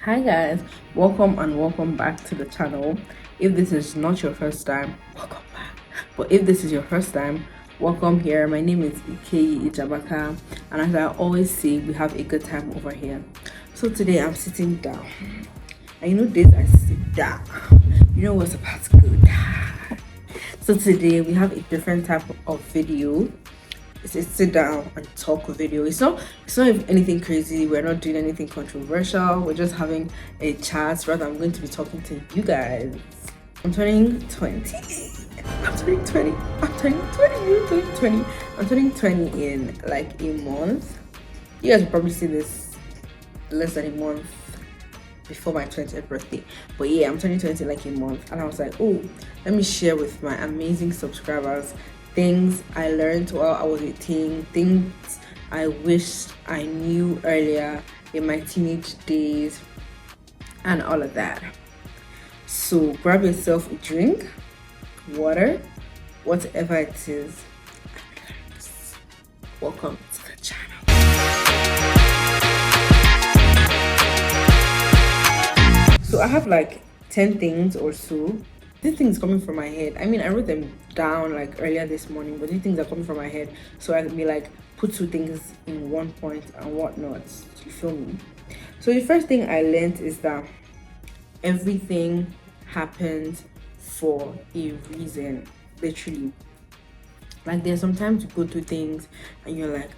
Hi guys, welcome back to the channel. If this is not your first time, welcome back. But if this is your first time, welcome here. My name is Ike Ijabaka, and as I always say, we have a good time over here. So today I'm sitting down. And you know this, I sit down. You know what's about to go down. So today we have a different type of video. It's a sit down and talk video. It's not anything crazy. We're not doing anything controversial. We're just having a chat. Rather, I'm going to be talking to you guys. I'm turning 20. I'm turning 20. I'm turning 20. You're turning 20. I'm turning 20 in like a month. You guys will probably see this less than a month before my 20th birthday. But yeah, I'm turning 20 in like a month. And I was like, oh, let me share with my amazing subscribers things I learned while I was a teen, things I wished I knew earlier in my teenage days, and all of that. So grab yourself a drink, water, whatever it is. Welcome to the channel. So I have like 10 things or so. These things coming from my head. I mean, I wrote them down like earlier this morning, but these things are coming from my head, so I can be like put two things in one point and whatnot. You feel me? So the first thing I learned is that everything happens for a reason. Literally, like there's sometimes you go through things and you're like,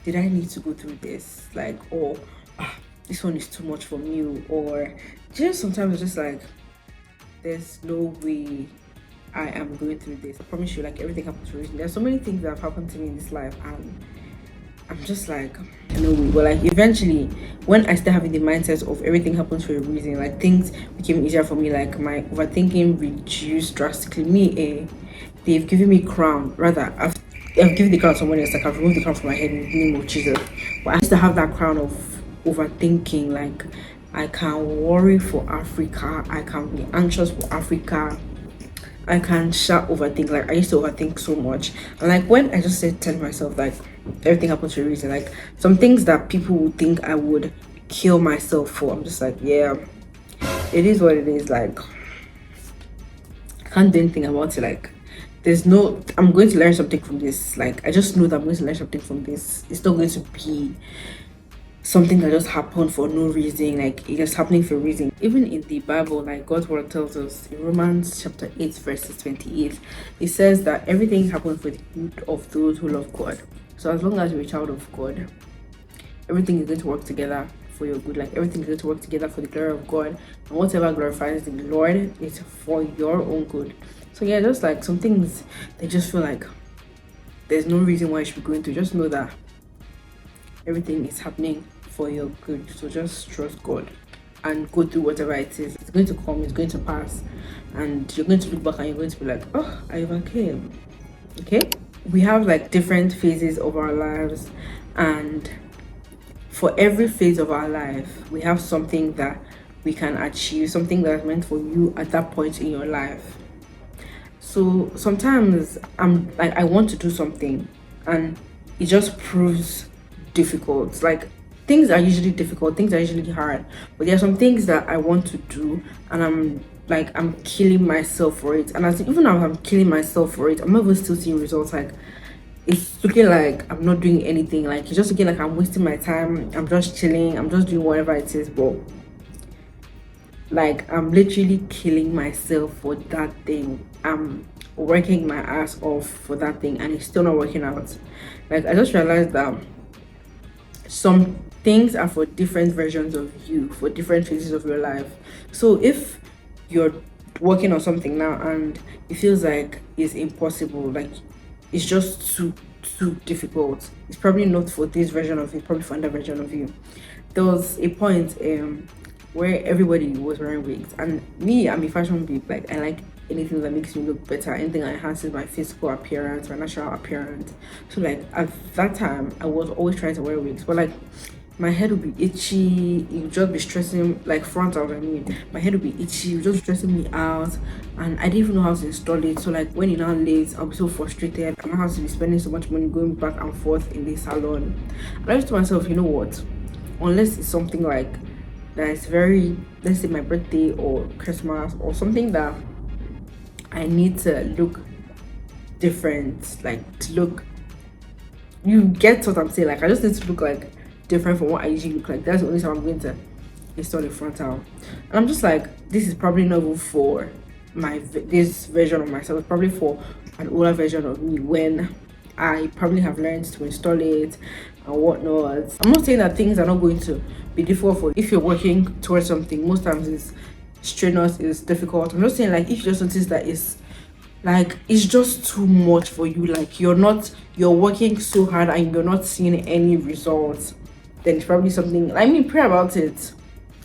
did I need to go through this? Like, or this one is too much for me, or just sometimes it's just like, there's no way I am going through this. I promise you, like everything happens for a reason. There's so many things that have happened to me in this life, and I'm just like, no way. But like eventually, when I start having the mindset of everything happens for a reason, like things became easier for me. Like my overthinking reduced drastically. They've given me crown. Rather, I've given the crown to someone else. Like I've removed the crown from my head in the name of Jesus. But I used to have that crown of overthinking. Like I can worry for Africa. I can be anxious for Africa. I can overthink. Like I used to overthink so much. And like when I just said tell myself like everything happens for a reason, like some things that people would think I would kill myself for, I'm just like, yeah, it is what it is. Like I can't do anything about it. Like I'm going to learn something from this. Like I just know that I'm going to learn something from this. It's not going to be something that just happened for no reason. Like it's happening for a reason. Even in the Bible, like God's word tells us in Romans chapter 8 verses 28, it says that everything happens for the good of those who love God. So as long as you're a child of God, everything is going to work together for your good. Like everything is going to work together for the glory of God, and whatever glorifies the Lord is for your own good. So yeah, just like some things they just feel like there's no reason why you should be going through. Just know that everything is happening for your good. So just trust God and go through whatever it is. It's going to come, it's going to pass, and you're going to look back and you're going to be like, oh, I overcame. Okay, we have like different phases of our lives, and for every phase of our life we have something that we can achieve, something that's meant for you at that point in your life. So sometimes I'm like, I want to do something and it just proves difficult. Like things are usually difficult, things are usually hard, but there are some things that I want to do and I'm killing myself for it. And even though I'm killing myself for it, I'm not even still seeing results. Like it's looking like I'm not doing anything. Like it's just looking like I'm wasting my time. I'm just chilling, I'm just doing whatever it is, but like I'm literally killing myself for that thing. I'm working my ass off for that thing and it's still not working out. Like I just realized that some things are for different versions of you, for different phases of your life. So if you're working on something now and it feels like it's impossible, like it's just too difficult, it's probably not for this version of you, probably for another version of you. There was a point where everybody was wearing wigs, and me, I'm a fashion babe. Like I like anything that makes me look better, anything that enhances my physical appearance, my natural appearance. So like at that time I was always trying to wear wigs, but like my head would be itchy, it would just be stressing, like frontal, I mean my head would be itchy, it would just stressing me out, and I didn't even know how to install it. So like when it now late, I'll be so frustrated. I don't have to be spending so much money going back and forth in the salon. And I just told myself, you know what, unless it's something like that is very, let's say my birthday or Christmas or something that I need to look different, like to look, you get what I'm saying, like I just need to look like different from what I usually look like. That's the only time I'm going to install the frontal. And I'm just like, this is probably not even for this version of myself. It's probably for an older version of me when I probably have learned to install it and whatnot. I'm not saying that things are not going to be difficult for you. If you're working towards something, most times it's strenuous, it's difficult. I'm just saying, like, if you just notice that it's just too much for you, like you're working so hard and you're not seeing any results, then it's probably something, I mean, pray about it,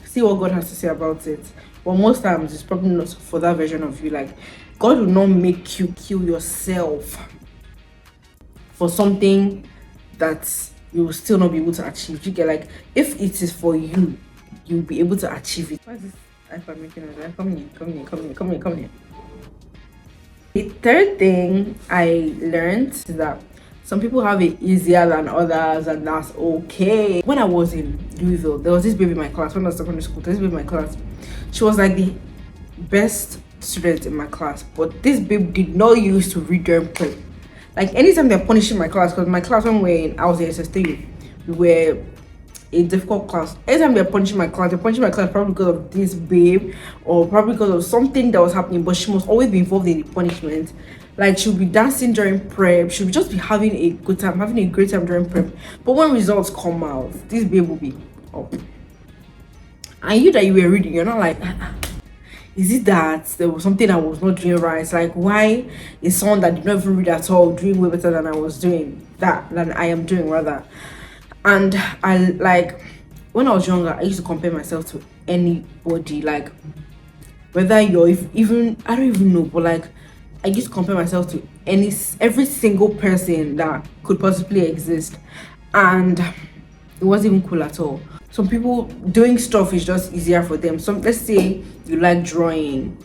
see what God has to say about it. But most times it's probably not for that version of you. Like, God will not make you kill yourself for something that you will still not be able to achieve. You get, like, if it is for you, you'll be able to achieve it. Why is this iPad making noise? Come here. The third thing I learned is that some people have it easier than others, and that's okay. When I was in Louisville, there was this baby in my class. When I was in secondary school, there was this baby in my class. She was like the best student in my class, but this babe did not used to read during prep. Like, anytime they're punishing my class, because my class, when I was in SS3, we were a difficult class. Anytime they're punishing my class, probably because of this babe or probably because of something that was happening, but she must always be involved in the punishment. Like, she'll be dancing during prep, she'll just be having a good time, having a great time during prep. But when results come out, this babe will be up. And you that you were reading, you're not like, is it that there was something I was not doing right? It's like, why is someone that did not even read at all doing way better than I was doing, than I am doing rather? And I, like, when I was younger, I used to compare myself to anybody, like, whether you're even, I don't even know, but like, I used to compare myself to every single person that could possibly exist, and it wasn't even cool at all. Some people doing stuff is just easier for them. Let's say you like drawing,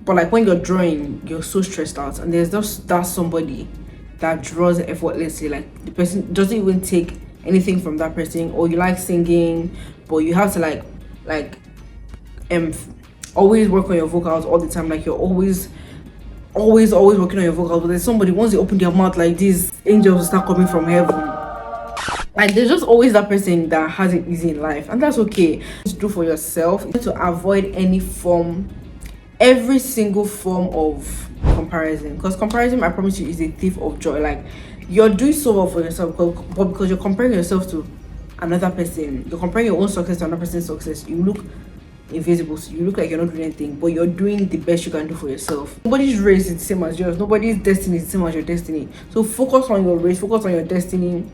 but like when you're drawing, you're so stressed out, and there's just that somebody that draws effortlessly. Like, the person doesn't even take anything from that person. Or you like singing, but you have to like always work on your vocals all the time. Like, you're always working on your vocals, but there's somebody, once you open their mouth like this, angels will start coming from heaven. Like, there's just always that person that has it easy in life, and that's okay. To do for yourself is to avoid every single form of comparison, because comparison, I promise you, is a thief of joy. Like, you're doing so well for yourself, but because you're comparing yourself to another person, you're comparing your own success to another person's success, you look invisible. So you look like you're not doing anything, but you're doing the best you can do for yourself. Nobody's race is the same as yours. Nobody's destiny is the same as your destiny. So focus on your race, focus on your destiny,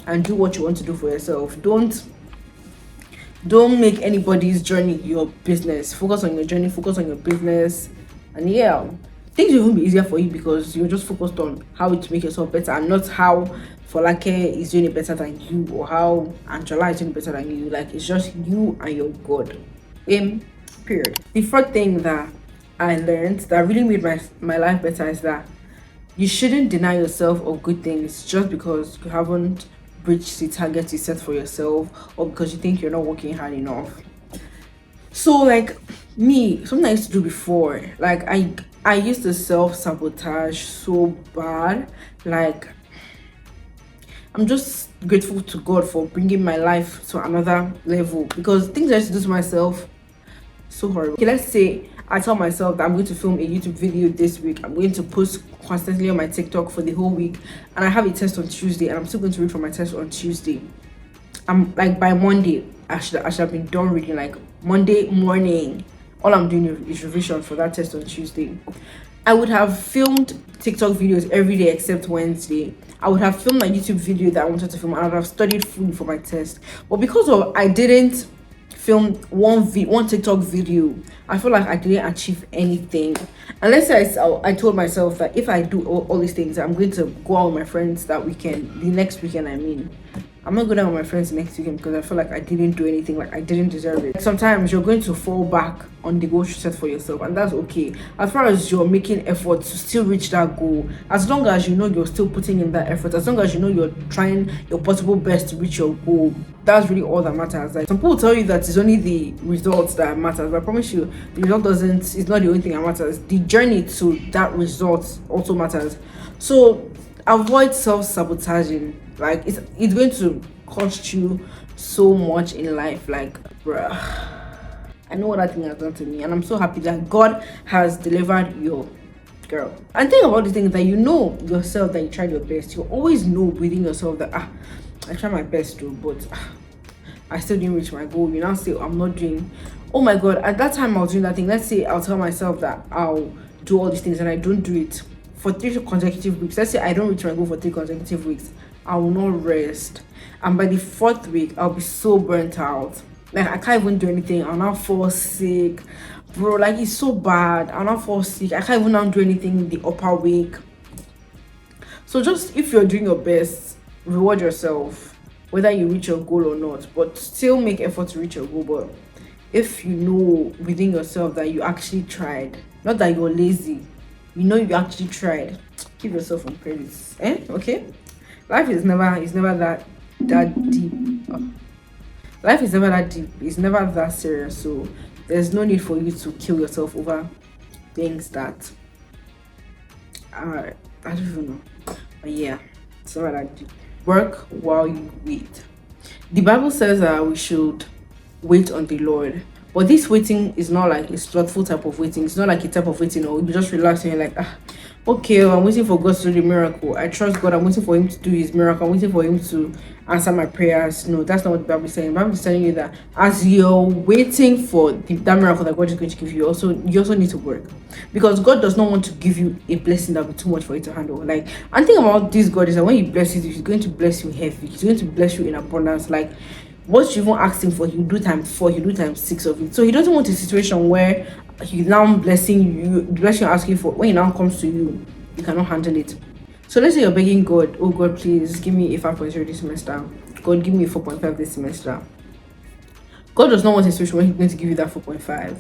and do what you want to do for yourself. Don't make anybody's journey your business. Focus on your journey, focus on your business, and yeah, things will even be easier for you because you're just focused on how to make yourself better, and not how Folake is doing it better than you, or how Angela is doing it better than you. Like, it's just you and your God. Period. The fourth thing that I learned that really made my life better is that you shouldn't deny yourself of good things just because you haven't reached the target you set for yourself, or because you think you're not working hard enough. So, like, me, something I used to do before, like, I used to self-sabotage so bad. Like, I'm just grateful to God for bringing my life to another level, because things I used to do to myself, so horrible. Okay, let's say I tell myself that I'm going to film a YouTube video this week, I'm going to post constantly on my TikTok for the whole week, and I have a test on Tuesday, and I'm still going to read for my test on Tuesday. I'm like, by Monday I should have been done reading. Like, Monday morning, all I'm doing is revision for that test on Tuesday. I would have filmed TikTok videos every day except Wednesday. I would have filmed my YouTube video that I wanted to film, and I would have studied fully for my test. But because of I didn't film one TikTok video, I feel like I didn't achieve anything. And let's say I told myself that if I do all these things, I'm going to go out with my friends that weekend, the next weekend, I mean, I'm not going out with my friends next weekend because I feel like I didn't do anything, like I didn't deserve it. Sometimes you're going to fall back on the goal you set for yourself, and that's okay. As far as you're making effort to still reach that goal, as long as you know you're still putting in that effort, as long as you know you're trying your possible best to reach your goal, that's really all that matters. Like some people tell you that it's only the results that matters, but I promise you, the result doesn't. It's not the only thing that matters. The journey to that result also matters. So avoid self-sabotaging. Like it's going to cost you so much in life. Like bruh, I know what that thing has done to me, and I'm so happy that God has delivered your girl. And think about the thing that you know yourself that you tried your best. You always know within yourself that I tried my best too, but I still didn't reach my goal. You now say I'm not doing. Oh my God! At that time I was doing that thing. Let's say I'll tell myself that I'll do all these things and I don't do it for 3 consecutive weeks. Let's say I don't reach my goal for 3 consecutive weeks. I will not rest, and by the 4th week I'll be so burnt out. Like I can't even do anything. I'll now fall sick, bro. Like it's so bad. I'll now fall sick. I can't even now do anything the upper week. So just if you're doing your best, reward yourself, whether you reach your goal or not. But still make effort to reach your goal. But if you know within yourself that you actually tried, not that you're lazy, you know you actually tried, give yourself some credits. Okay? Life is never that deep. Life is never that deep. It's never that serious. So there's no need for you to kill yourself over things that are, I don't even know. But yeah, it's never that deep. Work while you wait. The Bible says that we should wait on the Lord. But this waiting is not like a slothful type of waiting. It's not like a type of waiting, or you just relax and you're like, okay, I'm waiting for God to do the miracle. I trust God. I'm waiting for Him to do His miracle. I'm waiting for Him to answer my prayers. No, that's not what the Bible is saying. The Bible is telling you that as you're waiting for that miracle that God is going to give you, you also need to work, because God does not want to give you a blessing that will be too much for you to handle. Like, and think about this God is that when He blesses you, He's going to bless you heavy. He's going to bless you in abundance. Like, what you even ask Him for, He'll do ×4, He'll do ×6 of it. So He doesn't want a situation where He's now blessing you, the blessing you're asking for, when it now comes to you, you cannot handle it. So let's say you're begging God, oh God, please give me a 5.0 this semester. God, give me a 4.5 this semester. God does not want a situation where He's going to give you that 4.5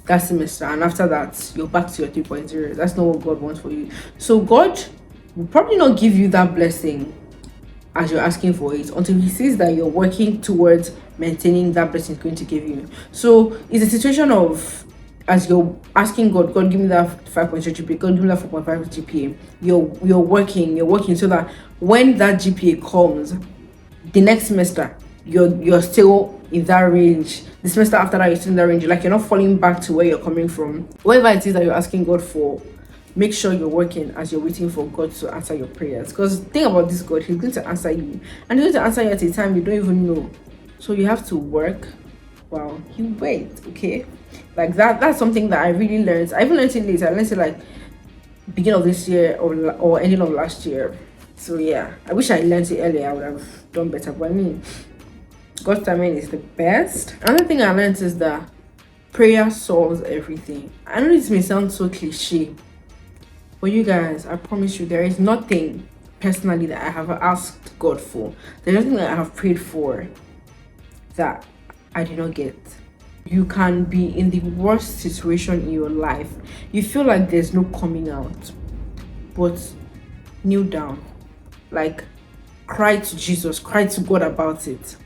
that semester, and after that, you're back to your 3.0. That's not what God wants for you. So God will probably not give you that blessing as you're asking for it until He sees that you're working towards maintaining that blessing He's going to give you. So it's a situation of, as you're asking God, God give me that 5.0 GPA, God give me that 4.5 GPA. You're working so that when that GPA comes, the next semester you're still in that range. The semester after that you're still in that range. Like, you're not falling back to where you're coming from. Whatever it is that you're asking God for, make sure you're working as you're waiting for God to answer your prayers. Because think about this God, He's going to answer you, and He's going to answer you at a time you don't even know. So you have to work while you wait. Okay, like that's something that I really learned. I even learned it later. I learned it like beginning of this year or ending of last year. So yeah, I wish I learned it earlier. I would have done better. But I mean, God's timing is the best. Another thing I learned is that prayer solves everything. I know this may sound so cliche, but you guys, I promise you, there is nothing personally that I have asked God for. There's nothing that I have prayed for that I did not get. You can be in the worst situation in your life. You feel like there's no coming out, but kneel down. Like, cry to Jesus, cry to God about it.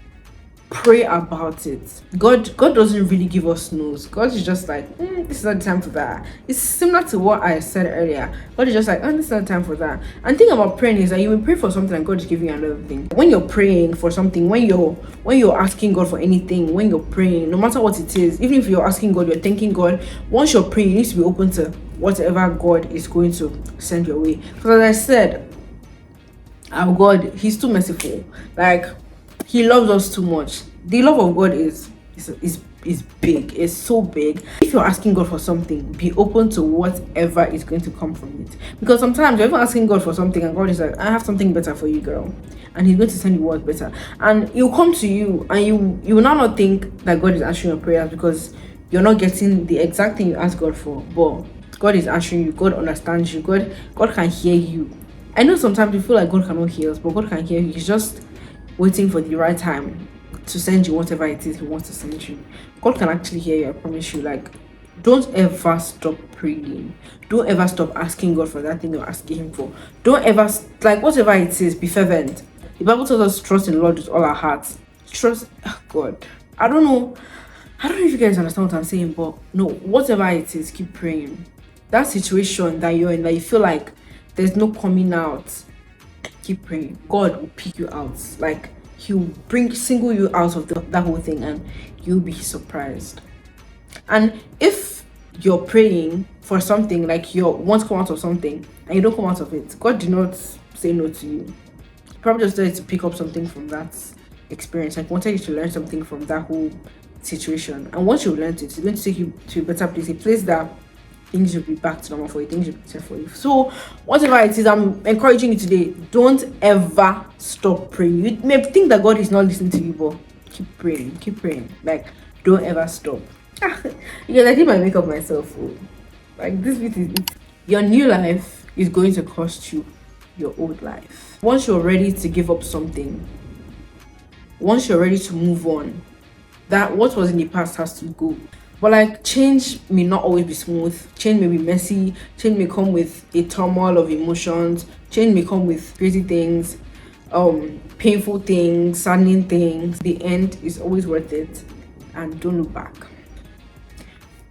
Pray about it. God doesn't really give us no's. God is just like, this is not the time for that. It's similar to what I said earlier. God is just like, this is not the time for that. And thing about praying is that you will pray for something and God is giving you another thing. When you're praying for something, when you're asking God for anything, when you're praying, no matter what it is, even if you're asking God, you're thanking God, once you're praying, you need to be open to whatever God is going to send your way. Because as I said, our God, He's too merciful. Like, He loves us too much. The love of God is big. It's so big. If you're asking God for something, be open to whatever is going to come from it. Because sometimes you're even asking God for something and God is like, I have something better for you, girl. And He's going to send you what's better. And He'll come to you and you will now not think that God is answering your prayers because you're not getting the exact thing you asked God for. But God is answering you. God understands you. God can hear you. I know sometimes you feel like God cannot hear us, but God can hear you. He's just waiting for the right time to send you whatever it is he wants to send you. God can actually hear you, I promise you. Like, don't ever stop praying. Don't ever stop asking God for that thing you're asking him for. Don't ever like, whatever it is, be fervent. The Bible tells us to trust in the Lord with all our hearts. Trust God. I don't know if you guys understand what I'm saying, but no, whatever it is, keep praying. That situation that you're in, that you feel like there's no coming out, keep praying. God will pick you out. Like, he'll single you out of that whole thing, and you'll be surprised. And if you're praying for something, like you want to come out of something and you don't come out of it, God did not say no to you. He probably just wanted to pick up something from that experience, like wanted you to learn something from that whole situation. And once you've learned it, it's going to take you to a better place, a place that things will be back to normal for you, things will be better for you. So whatever it is, I'm encouraging you today, don't ever stop praying. You may think that God is not listening to you, but keep praying. Like, don't ever stop. Yeah, I did my makeup myself. Oh. Like, this bit is it. Your new life is going to cost you your old life. Once you're ready to give up something, once you're ready to move on, that what was in the past has to go. But like, change may not always be smooth. Change may be messy. Change may come with a turmoil of emotions. Change may come with crazy things, painful things, saddening things. The end is always worth it. And don't look back.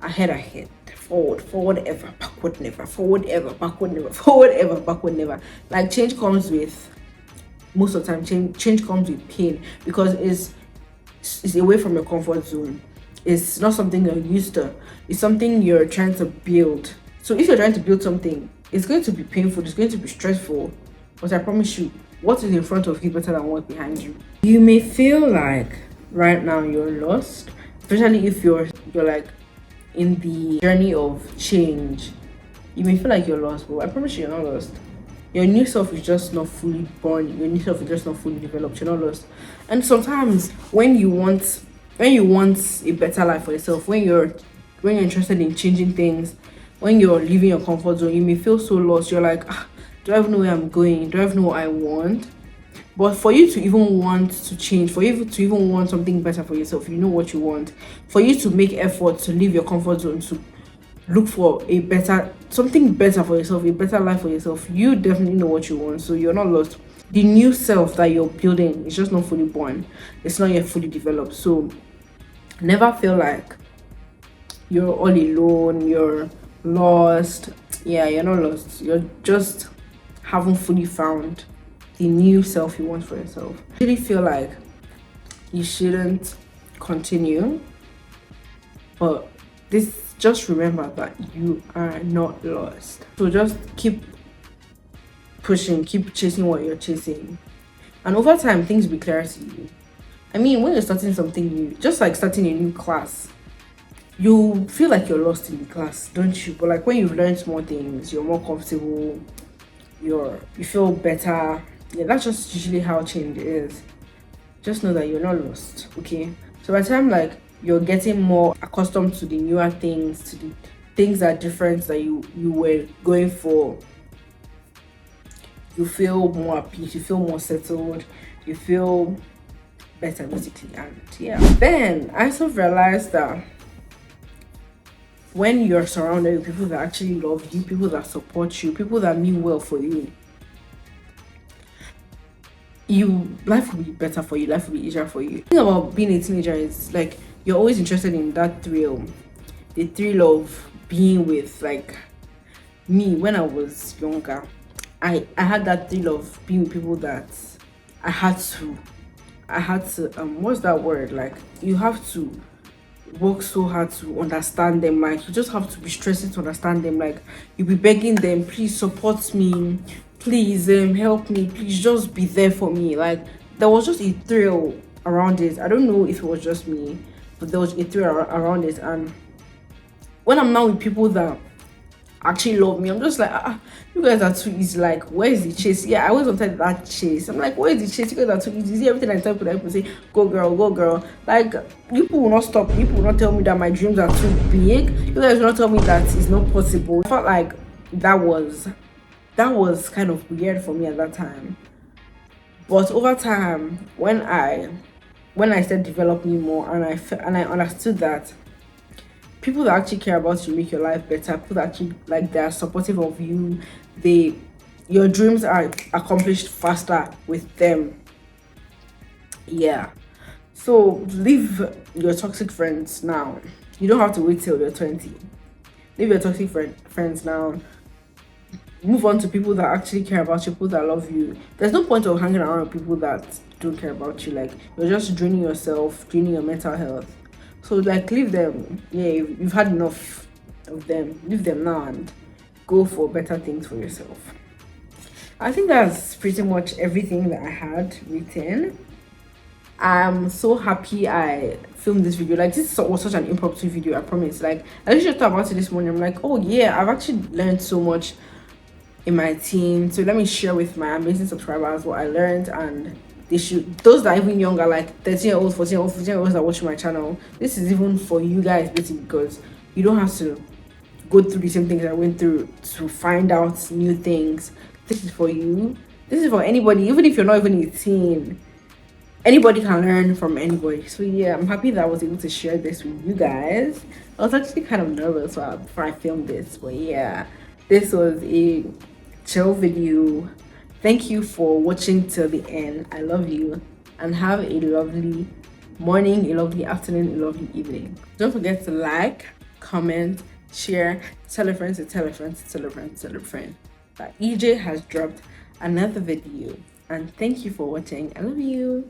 Ahead, forward ever, backward never, forward ever, backward never, forward ever, backward never. Like, change comes with, most of the time, change comes with pain, because it's away from your comfort zone. It's not something you're used to. It's something you're trying to build. So if you're trying to build something, it's going to be painful, it's going to be stressful, but I promise you, what is in front of you better than what's behind you. You may feel like right now you're lost, especially if you're like in the journey of change. You may feel like you're lost, but I promise you, you're not lost. Your new self is just not fully born. Your new self is just not fully developed. You're not lost. And sometimes when you want a better life for yourself, when you're interested in changing things, when you're leaving your comfort zone, you may feel so lost. You're like, do I even know where I'm going? Do I even know what I want? But for you to even want to change, for you to even want something better for yourself, you know what you want. For you to make effort to leave your comfort zone, to look for something better for yourself, a better life for yourself, you definitely know what you want. So you're not lost. The new self that you're building is just not fully born. It's not yet fully developed. So never feel like you're all alone, you're lost. Yeah, you're not lost. You're just haven't fully found the new self you want for yourself. I really feel like you shouldn't continue, but just remember that you are not lost. So just keep pushing, keep chasing what you're chasing, and over time things will be clearer to you. I mean, when you're starting something new, just like starting a new class, you feel like you're lost in the class, don't you? But like, when you've learned more things, you're more comfortable, you feel better. Yeah, that's just usually how change is. Just know that you're not lost, okay? So by the time like you're getting more accustomed to the newer things, to the things that are different that you were going for, you feel more at peace, you feel more settled, you feel better basically. And yeah, then I sort of realized that when you're surrounded with people that actually love you, people that support you, people that mean well for you, life will be better for you, life will be easier for you. The thing about being a teenager is like, you're always interested in that thrill, the thrill of being with, like me when I was younger, I had that thrill of being with people that I had to what's that word, like, you have to work so hard to understand them. Like, you just have to be stressing to understand them. Like, you'll be begging them, please support me, please help me, please just be there for me. Like, there was just a thrill around it. I don't know if it was just me, but there was a thrill around it. And when I'm now with people that actually love me, I'm just like, you guys are too easy. Like, where is the chase? Yeah, I always wanted that chase. I'm like, where is the chase? You guys are too easy. You see everything I tell people say, go girl. Like, people will not stop. People will not tell me that my dreams are too big. You guys will not tell me that it's not possible. I felt like that was kind of weird for me at that time. But over time, when I started developing more, and I understood that people that actually care about you make your life better, people that actually like they're supportive of you, they your dreams are accomplished faster with them. Yeah. So leave your toxic friends now. You don't have to wait till you're 20. Leave your toxic friends now. Move on to people that actually care about you, people that love you. There's no point of hanging around with people that don't care about you. Like, you're just draining yourself, draining your mental health. So like, leave them. Yeah, you've had enough of them. Leave them now and go for better things for yourself. I think that's pretty much everything that I had written. I'm so happy I filmed this video. Like, this was such an impromptu video, I promise. Like, I literally thought about it this morning. I'm like, oh yeah, I've actually learned so much in my team. So let me share with my amazing subscribers what I learned, and they should, those that are even younger, like 13-year-olds, 14-year-olds, 15-year-olds that watch my channel, this is even for you guys basically, because you don't have to go through the same things I went through to find out new things. This is for you. This is for anybody, even if you're not even 18. Anybody can learn from anybody. So yeah, I'm happy that I was able to share this with you guys. I was actually kind of nervous before I filmed this, but yeah, this was a chill video. Thank you for watching till the end. I love you, and have a lovely morning, a lovely afternoon, a lovely evening. Don't forget to like, comment, share, tell a friend to tell a friend to tell a friend to tell a friend that EJ has dropped another video. And thank you for watching. I love you.